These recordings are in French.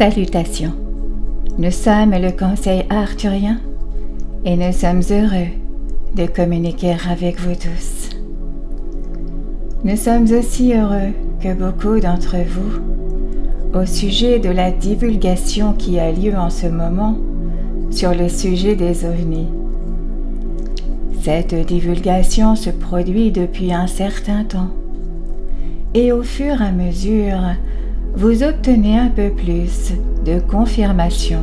Salutations. Nous sommes le Conseil arthurien et nous sommes heureux de communiquer avec vous tous. Nous sommes aussi heureux que beaucoup d'entre vous, au sujet de la divulgation qui a lieu en ce moment sur le sujet des ovnis. Cette divulgation se produit depuis un certain temps et au fur et à mesure, vous obtenez un peu plus de confirmation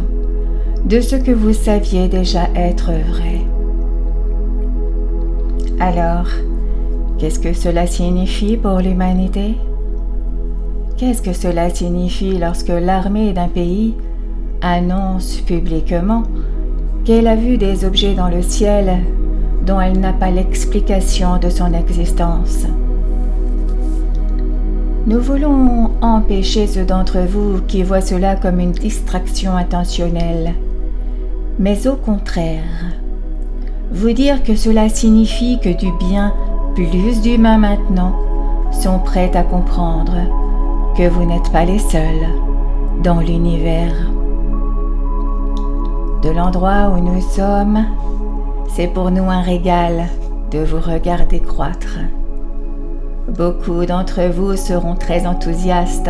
de ce que vous saviez déjà être vrai. Alors, qu'est-ce que cela signifie pour l'humanité? Qu'est-ce que cela signifie lorsque l'armée d'un pays annonce publiquement qu'elle a vu des objets dans le ciel dont elle n'a pas l'explication de son existence? Nous voulons empêcher ceux d'entre vous qui voient cela comme une distraction intentionnelle, mais au contraire, vous dire que cela signifie que du bien, plus d'humains maintenant, sont prêts à comprendre que vous n'êtes pas les seuls dans l'univers. De l'endroit où nous sommes, c'est pour nous un régal de vous regarder croître. Beaucoup d'entre vous seront très enthousiastes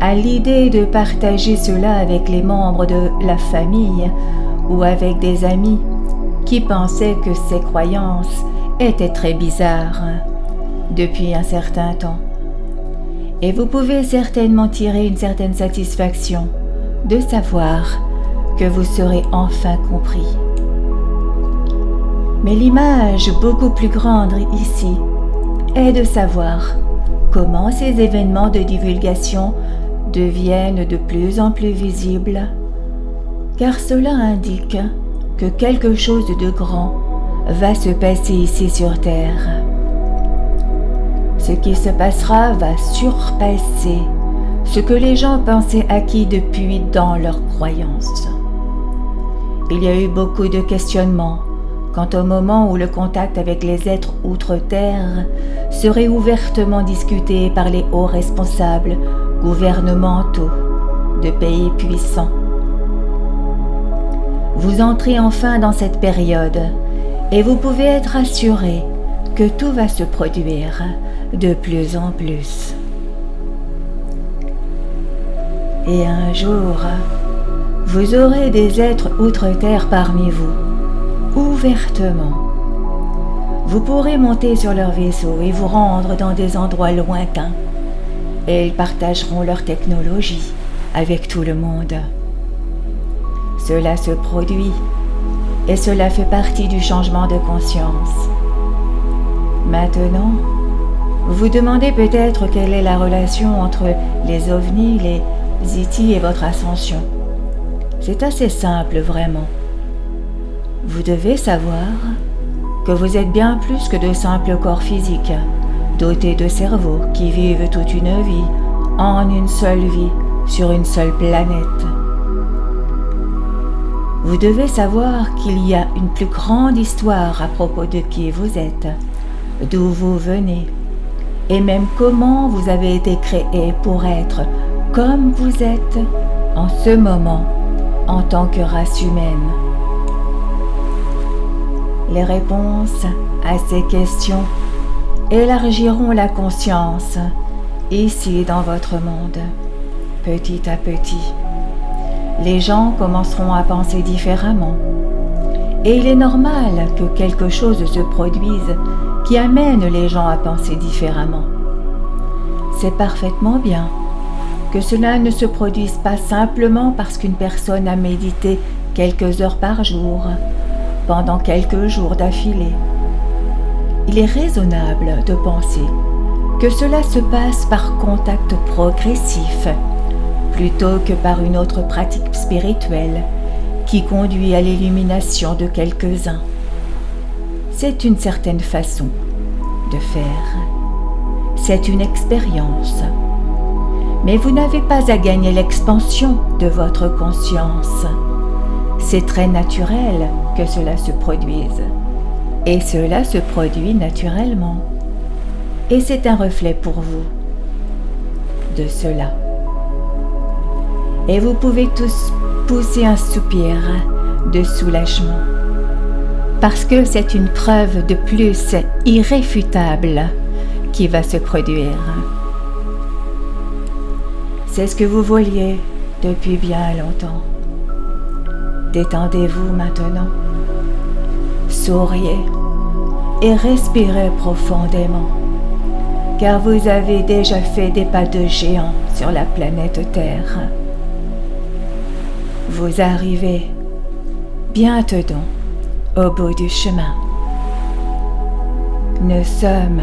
à l'idée de partager cela avec les membres de la famille ou avec des amis qui pensaient que ces croyances étaient très bizarres depuis un certain temps. Et vous pouvez certainement tirer une certaine satisfaction de savoir que vous serez enfin compris. Mais l'image beaucoup plus grande ici est de savoir comment ces événements de divulgation deviennent de plus en plus visibles, car cela indique que quelque chose de grand va se passer ici sur Terre. Ce qui se passera va surpasser ce que les gens pensaient acquis depuis dans leurs croyances. Il y a eu beaucoup de questionnements quant au moment où le contact avec les êtres outre-terre serait ouvertement discuté par les hauts responsables gouvernementaux de pays puissants. Vous entrez enfin dans cette période et vous pouvez être assuré que tout va se produire de plus en plus. Et un jour, vous aurez des êtres outre-terre parmi vous, ouvertement. Vous pourrez monter sur leur vaisseau et vous rendre dans des endroits lointains, et ils partageront leur technologie avec tout le monde. Cela se produit, et cela fait partie du changement de conscience. Maintenant, vous vous demandez peut-être quelle est la relation entre les ovnis, les ET et votre ascension. C'est assez simple, vraiment. Vous devez savoir que vous êtes bien plus que de simples corps physiques, dotés de cerveaux qui vivent toute une vie, en une seule vie, sur une seule planète. Vous devez savoir qu'il y a une plus grande histoire à propos de qui vous êtes, d'où vous venez, et même comment vous avez été créé pour être comme vous êtes en ce moment en tant que race humaine. Les réponses à ces questions élargiront la conscience ici dans votre monde, petit à petit. Les gens commenceront à penser différemment. Et il est normal que quelque chose se produise qui amène les gens à penser différemment. C'est parfaitement bien que cela ne se produise pas simplement parce qu'une personne a médité quelques heures par jour, pendant quelques jours d'affilée. Il est raisonnable de penser que cela se passe par contact progressif, plutôt que par une autre pratique spirituelle qui conduit à l'illumination de quelques-uns. C'est une certaine façon de faire. C'est une expérience. Mais vous n'avez pas à gagner l'expansion de votre conscience. C'est très naturel que cela se produise. Et cela se produit naturellement. Et c'est un reflet pour vous de cela. et vous pouvez tous pousser un soupir de soulagement, parce que c'est une preuve de plus irréfutable qui va se produire. C'est ce que vous vouliez depuis bien longtemps. Détendez-vous maintenant, souriez et respirez profondément, car vous avez déjà fait des pas de géant sur la planète Terre. Vous arrivez bientôt au bout du chemin. Nous sommes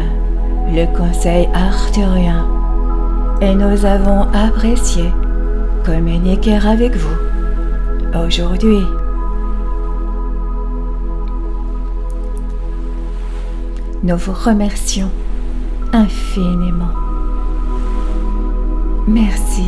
le Conseil arthurien et nous avons apprécié communiquer avec vous aujourd'hui. Nous vous remercions infiniment. Merci.